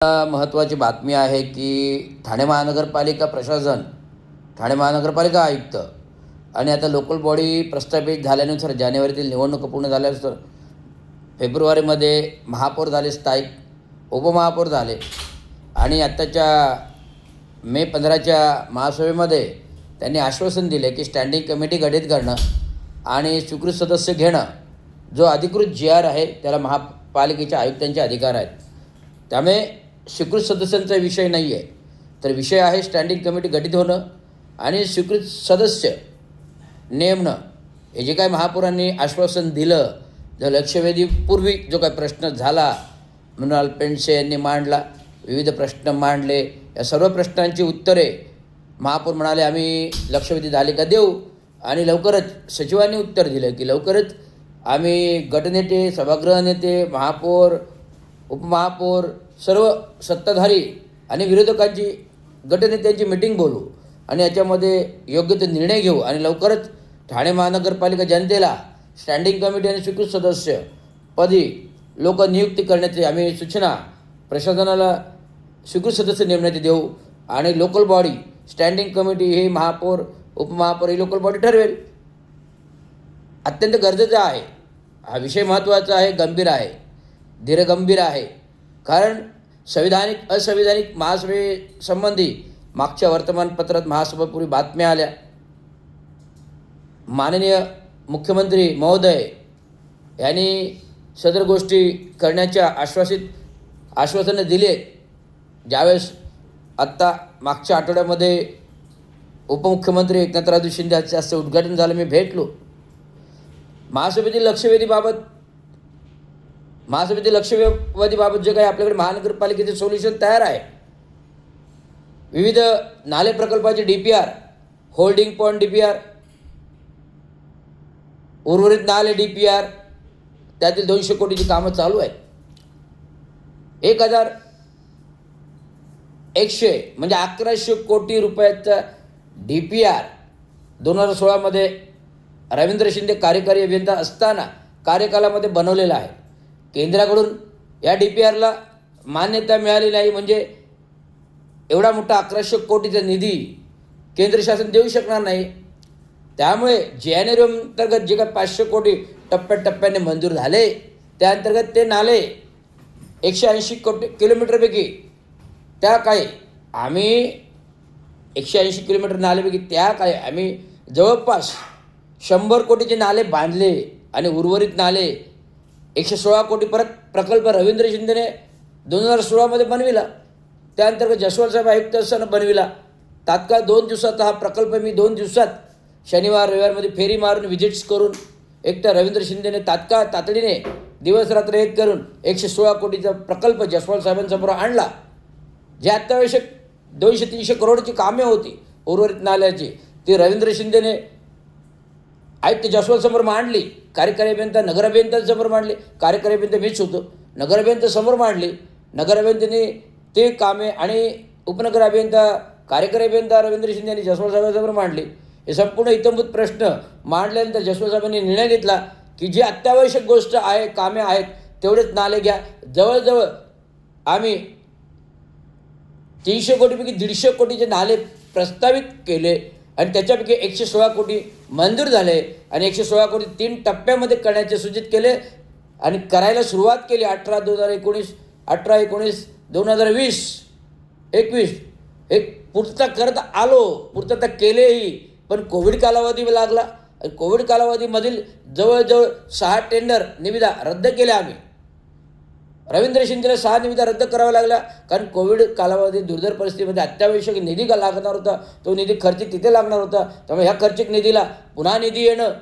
महत्त्वाची बातमी आहे की ठाणे महानगरपालिका प्रशासन, ठाणे महानगरपालिका आयुक्त आणि आता लोकल बॉडी प्रस्थापित झाल्यानुसार जानेवारीतील निवडणुका पूर्ण झाल्यानंतर फेब्रुवारीमध्ये महापौर झाले, स्थायिक उपमहापौर झाले आणि आत्ताच्या मे 15च्या महासभेमध्ये त्यांनी आश्वासन दिले की स्टँडिंग कमिटी गठीत करणं आणि स्वीकृत सदस्य घेणं, जो अधिकृत GR आहे त्याला महापालिकेच्या आयुक्तांचे अधिकार आहेत. त्यामुळे स्वीकृत सदस्यांचा विषय नाही आहे, तर विषय आहे स्टँडिंग कमिटी गठीत होणं आणि स्वीकृत सदस्य नेमणं. हे जे काय महापौरांनी आश्वासन दिलं, जो लक्षवेधीपूर्वी जो काय प्रश्न झाला, मृणाल पेंडसे यांनी मांडला, विविध प्रश्न मांडले, या सर्व प्रश्नांची उत्तरे महापौर म्हणाले आम्ही लक्षवेधी झाले का देऊ, आणि लवकरच सचिवांनी उत्तर दिलं की लवकरच आम्ही गटनेते, सभागृह नेते, महापौर, उपमहापौर, सर्व सत्ताधारी आणि विरोधकांची गटनेत्यांची मीटिंग बोलवू आणि याच्यामध्ये योग्य ते निर्णय घेऊ आणि लवकरच ठाणे महानगरपालिका जनतेला स्टँडिंग कमिटी आणि स्वीकृत सदस्य पदी लोक नियुक्ती करण्याची आम्ही सूचना प्रशासनाला स्वीकृत सदस्य नेमण्याची देऊ आणि लोकल बॉडी स्टँडिंग कमिटी ही महापौर, उपमहापौर ही लोकल बॉडी ठरवेल. अत्यंत गरजेचं आहे. हा विषय महत्त्वाचा आहे, गंभीर आहे, धीरगंभीर आहे. कारण संविधानिक असंविधानिक महासभेसंबंधी मागच्या वर्तमानपत्रात महासभापूर्वी बातम्या आल्या. माननीय मुख्यमंत्री महोदय यांनी सदर गोष्टी करण्याच्या आश्वासनं दिले. ज्यावेळेस आत्ता मागच्या आठवड्यामध्ये उपमुख्यमंत्री एकनाथराव शिंदे यांचे हस्ते उद्घाटन झालं, मी भेटलो. महासभेतील लक्षवेधीबाबत जे काही आपल्याकडे महानगरपालिकेचे सोल्युशन तयार आहे. विविध नाले प्रकल्पाचे DPR, होल्डिंग पॉईंट DPR, उर्वरित नाले DPR, त्यातील 200 कोटीची कामं चालू आहेत. 1100 म्हणजे 1100 कोटी रुपयाचा DPR 2016मध्ये रवींद्र शिंदे कार्यकारी अभियंता असताना कार्यकालामध्ये बनवलेला आहे. केंद्राकडून या DPRला मान्यता मिळाली नाही, म्हणजे एवढा मोठा 1100 कोटीचा निधी केंद्र शासन देऊ शकणार नाही. त्यामुळे JNRM अंतर्गत जे काय 500 कोटी टप्प्याटप्प्याने मंजूर झाले, त्या अंतर्गत ते नाले 180 किलोमीटरपैकी त्या काही आम्ही 180 किलोमीटर नालेपैकी त्या काही आम्ही जवळपास 100 कोटीचे नाले बांधले आणि उर्वरित नाले 116 कोटी परत प्रकल्प रवींद्र शिंदेने 2016मध्ये बनविला. त्याअंतर्गत जसवंत साहेब आयुक्त असताना बनविला. तात्काळ 2 दिवसात हा प्रकल्प मी 2 दिवसात शनिवार रविवारमध्ये फेरी मारून व्हिजिट्स करून एकतर रवींद्र शिंदेने तातडीने दिवस रात्र एक करून 116 कोटीचा प्रकल्प जसवंत साहेबांसमोर आणला. जे अत्यावश्यक 200-300 करोडची कामे होती उर्वरित नाल्याची, ती रवींद्र शिंदेने आयुक्त जसवंतसमोर मांडली. कार्यकारी अभियंता नगर अभियंत्यांसमोर मांडली. कार्यकारी अभियंता मीच होतो. नगर अभियंत्यासमोर मांडली. नगर अभियंत्यांनी ते कामे आणि उपनगर अभियंता, कार्यकारी अभियंता रवींद्र शिंदे यांनी जसवंत साहेबांसमोर मांडली. हे संपूर्ण इत्थंभूत प्रश्न मांडल्यानंतर जसवंत साहेबांनी निर्णय घेतला की जी अत्यावश्यक गोष्ट आहे, कामे आहेत, तेवढेच नाले घ्या. जवळजवळ आम्ही 300 कोटीपैकी 150 कोटीचे नाले प्रस्तावित केले आणि त्याच्यापैकी 116 कोटी मंजूर झाले आणि 116 कोटी 3 टप्प्यामध्ये करण्याचे सूचित केले आणि करायला सुरुवात केली. 18-2019 एक पूर्तता करत आलो, पूर्तता केलेही, पण कोविड कालावधी लागला. कोविड कालावधीमधील जवळजवळ 6 टेंडर निविदा रद्द केल्या आम्ही. रवींद्र शिंदेला 6 निविदा रद्द कराव्या लागल्या, कारण कोविड कालावधी दुर्धर परिस्थितीमध्ये अत्यावश्यक निधी लागणार होता. तो निधी खर्चिक तिथे लागणार होता. त्यामुळे ह्या खर्चिक निधीला पुन्हा निधी येणं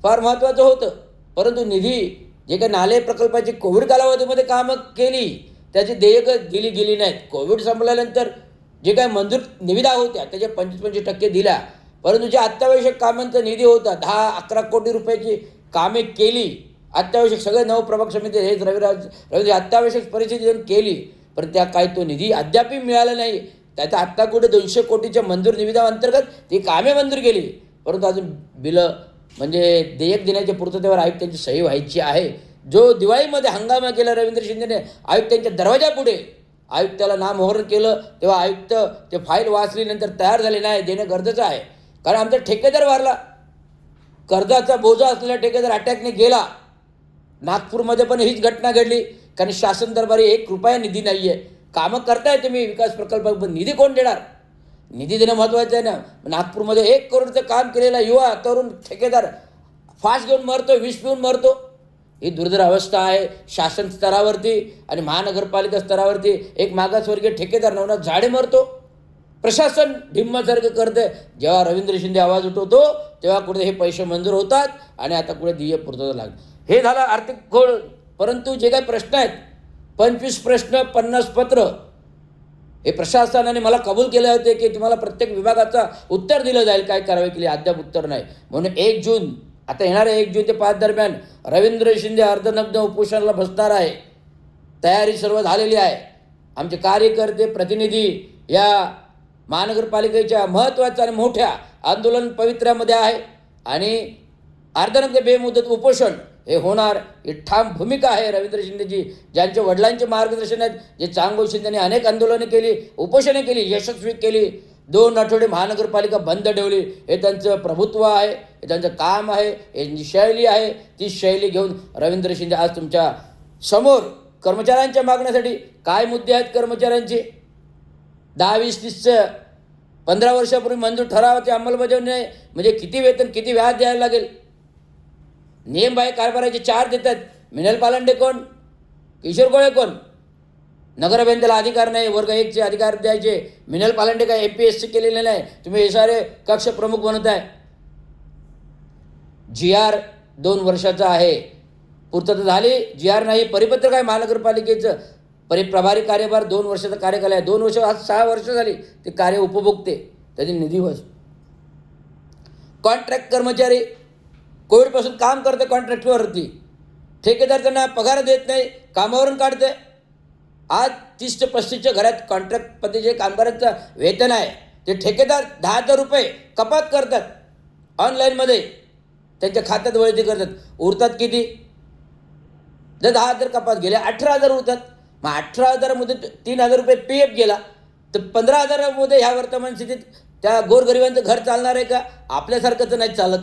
फार महत्त्वाचं होतं. परंतु निधी जे काही नाले प्रकल्पाची कोविड कालावधीमध्ये कामं केली त्याची देयकं गेली नाहीत. कोविड संपल्यानंतर जे काही मंजूर निविदा होत्या त्याच्या 25% दिल्या, परंतु जे अत्यावश्यक कामांचा निधी होता 10-11 कोटी रुपयाची कामे केली. अत्यावश्यक सगळे 9 प्रभाग समिती हेच रवी अत्यावश्यक परिस्थिती देऊन केली, पण त्या काही तो निधी अद्यापही मिळाला नाही. त्याचा आत्ता कुठे 200 कोटीच्या मंजूर निविदा अंतर्गत ती कामे मंजूर केली, परंतु अजून बिलं म्हणजे देयक देण्याच्या पूर्ततेवर आयुक्तांची सही व्हायची आहे. जो दिवाळीमध्ये हंगामा केला रवींद्र शिंदेने आयुक्तांच्या दरवाजापुढे आयुक्ताला नामोहर केलं, तेव्हा आयुक्त ते फाईल वाचल्यानंतर तयार झाले, नाही देणं गरजेचं आहे. कारण आमचा ठेकेदार वारला, कर्जाचा बोजा असलेला ठेकेदार अटॅकने गेला. नागपूरमध्ये पण हीच घटना घडली. कारण शासन दरबारी 1 रुपया निधी नाही आहे. कामं करताय तुम्ही विकास प्रकल्प, पण निधी कोण देणार? निधी देणं महत्त्वाचं आहे ना. नागपूरमध्ये 1 करोडचं काम केलेला युवा तरुण ठेकेदार फास घेऊन मरतो, विष पिऊन मरतो. ही दुर्धर अवस्था आहे शासन स्तरावरती. आणि महानगरपालिका स्तरावरती एक मागासवर्गीय ठेकेदार नवनाथ झाडे मरतो. प्रशासन ढिम्मासारखं करतं. जेव्हा रवींद्र शिंदे आवाज उठवतो तेव्हा कुठे हे पैसे मंजूर होतात आणि आता कुठे दिये पूर्तता लागतं. हे झालं आर्थिक घोळ. परंतु जे काही प्रश्न आहेत, 25 प्रश्न 50 पत्र, हे प्रशासनाने मला कबूल केले होते की तुम्हाला प्रत्येक विभागाचा उत्तर दिलं जाईल, काय कारवाई केली, अद्याप उत्तर नाही. म्हणून 1 जून, आता येणाऱ्या 1 जून ते 5 दरम्यान रवींद्र शिंदे अर्धनग्न उपोषणाला बसणार आहे. तयारी सर्व झालेली आहे. आमचे कार्यकर्ते प्रतिनिधी या महानगरपालिकेच्या महत्त्वाच्या आणि मोठ्या आंदोलन पवित्र्यामध्ये आहे आणि अर्धनग्न बेमुदत उपोषण हे होणार. ही ठाम भूमिका आहे रवींद्र शिंदेजी, ज्यांच्या वडिलांचे मार्गदर्शन आहेत, जे चांगोल शिंदेने अनेक आंदोलने केली, उपोषणे केली, यशस्वी केली. 2 आठवडे महानगरपालिका बंद ठेवली. हे त्यांचं प्रभुत्व आहे, हे त्यांचं काम आहे, हे शैली आहे. ती शैली घेऊन रवींद्र शिंदे आज तुमच्या समोर कर्मचाऱ्यांच्या मागण्यासाठी. काय मुद्दे आहेत कर्मचाऱ्यांचे? 10, 20, 30 15 वर्षापूर्वी मंजूर ठरावाची अंमलबजावणी नाही म्हणजे किती वेतन, किती व्याज द्यायला लागेल? नियमबाह्य कारभाराचे 4 देतात. मिनल पालंडे कोण? किशोर गोळे कोण? नगराभियंत्याला अधिकार नाही, वर्ग 1चे अधिकार द्यायचे. मिनल पालंडे काय APSC केलेले नाही, तुम्ही हे सारे कक्ष प्रमुख बनत आहे. GR 2 वर्षाचा आहे, पूर्तता झाली. GR नाही, परिपत्रक आहे महानगरपालिकेचं. प्रभारी कार्यभार 2 वर्षाचा कार्यकाल आहे. 2 वर्ष, आज 6 वर्ष झाली ते कार्य उपभोगते, त्याचे निधी कॉन्ट्रॅक्ट कर्मचारी कोविडपासून काम करते कॉन्ट्रॅक्टवरती. ठेकेदार त्यांना पगार देत नाही, कामावरून काढते. आज 30 ते 35च्या घरात कॉन्ट्रॅक्ट पद्धतीचे कामगारांचं वेतन आहे. ते ठेकेदार 10,000 रुपये कपात करतात ऑनलाईनमध्ये, त्यांच्या खात्यात वळती करतात. उरतात किती? जर 10,000 कपात गेले 18,000 उरतात. मग 18,000मध्ये 3,000 रुपये PF गेला तर 15,000मध्ये ह्या वर्तमान स्थितीत त्या गोरगरिबांचं घर चालणार आहे का? आपल्यासारखं तर नाही चालत.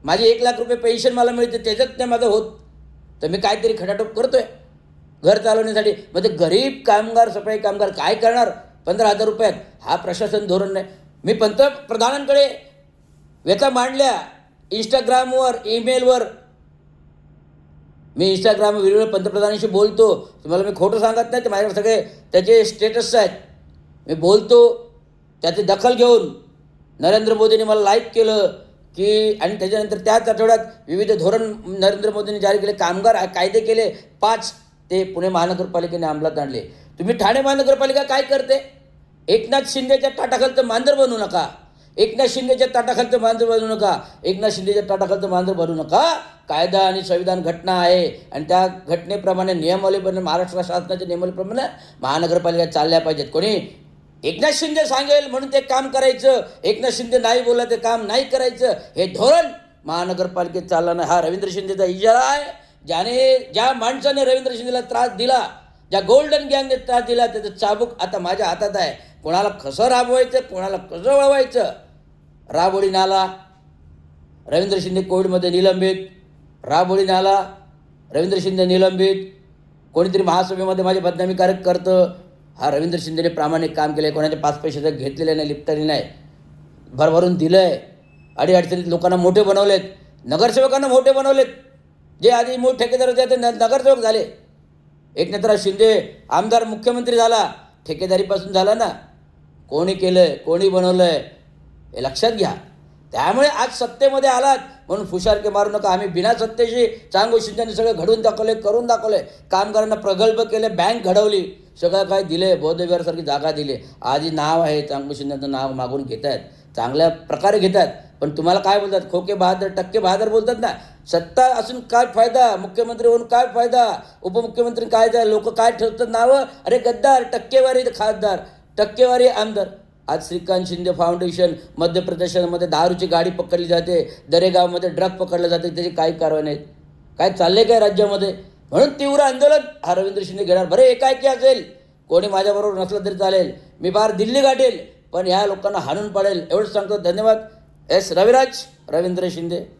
माझी 1 लाख रुपये पेन्शन मला मिळते, त्याच्यात नाही माझं होत, तर मी काहीतरी खटाटोप करतोय घर चालवण्यासाठी. मग ते गरीब कामगार, सफाई कामगार काय करणार 15,000 रुपयात? हा प्रशासन धोरण नाही. मी पंतप्रधानांकडे व्यथा मांडल्या इंस्टाग्रामवर, ईमेलवर. मी इंस्टाग्राम व्हिडिओ पंतप्रधानांशी बोलतो, तुम्हाला मी खोटं सांगत नाही, ते माझ्याकडे सगळे त्याचे स्टेटस आहेत. मी बोलतो, त्याची दखल घेऊन नरेंद्र मोदींनी मला लाईक केलं की, आणि त्याच्यानंतर त्याच आठवड्यात विविध धोरण नरेंद्र मोदींनी जारी केले, कामगार कायदे केले 5, ते पुणे महानगरपालिकेने अंमलात आणले. तुम्ही ठाणे महानगरपालिका काय करते? एकनाथ शिंदेच्या ताटाखालचं मांजर बनू नका. एकनाथ शिंदेच्या ताटाखालचं मांजर बनू नका. एकनाथ शिंदेच्या ताटाखालचं मांजर बनू नका. कायदा आणि संविधान घटना आहे आणि त्या घटनेप्रमाणे नियमावलीप्रमाणे, महाराष्ट्र शासनाच्या नियमावलीप्रमाणे महानगरपालिका चालल्या पाहिजेत. कोणी एकनाथ शिंदे सांगेल म्हणून ते काम करायचं, एकनाथ शिंदे नाही बोलला ते काम नाही करायचं, हे धोरण महानगरपालिकेत चाललं नाही. हा रवींद्र शिंदेचा इशारा आहे. ज्या माणसाने रवींद्र शिंदेला त्रास दिला, ज्या गोल्डन गँगने त्रास दिला, त्याचं चाबूक आता माझ्या हातात आहे. कोणाला कसं राबवायचं, कोणाला कसं वळवायचं. राबोळी नाला रवींद्र शिंदे कोविडमध्ये निलंबित, राबोळी नाला रवींद्र शिंदे निलंबित. कोणीतरी महासभेमध्ये माझी बदनामीकारक करतं. हा रवींद्र शिंदेने प्रामाणिक काम केलं आहे, कोणाचे 5 पैसे घेतलेले नाही, लिप्तारी नाही, भरभरून दिलं आहे. अडीअडचणीत लोकांना मोठे बनवलेत, नगरसेवकांना मोठे बनवलेत. जे आधी मूळ ठेकेदार होते ते नगरसेवक झाले. एकनाथराव शिंदे आमदार, मुख्यमंत्री झाला, ठेकेदारीपासून झाला ना. कोणी केलं आहे, कोणी बनवलं आहे, हे लक्षात घ्या. त्यामुळे आज सत्तेमध्ये आलात म्हणून फुशारके मारू नका. आम्ही बिना सत्तेशी चांगोल शिंदेने सगळं घडवून दाखवले, करून दाखवले. कामगारांना प्रगल्भ केले, बँक घडवली, सगळं काय दिले, बौद्धविहारासारखी जागा दिली. आधी नाव आहे, चांगोल शिंदेचं नाव मागून घेत आहेत, चांगल्या प्रकारे घेत आहेत. पण तुम्हाला काय बोलतात, खोके बहादर, टक्के बहादर बोलतात ना. सत्ता असून काय फायदा, मुख्यमंत्री होऊन काय फायदा, उपमुख्यमंत्री काय द्या, लोक काय ठेवतात नावं. अरे गद्दार, टक्केवारी खासदार, टक्केवारी आमदार. आज श्रीकांत शिंदे फाउंडेशन मध्य प्रदेशामध्ये दारूची गाडी पकडली जाते, दरेगावमध्ये ड्रग पकडलं जाते, त्याची काही कारवाई नाहीत. काय चालले काय राज्यामध्ये? म्हणून तीव्र आंदोलन हा रवींद्र शिंदे घेणार. बरं एकाएकी असेल कोणी माझ्याबरोबर नसलं तरी चालेल, मी फार दिल्ली गाठेल, पण ह्या लोकांना हाणून पाडेल. एवढंच सांगतो. धन्यवाद. एस रविराज, रवींद्र शिंदे.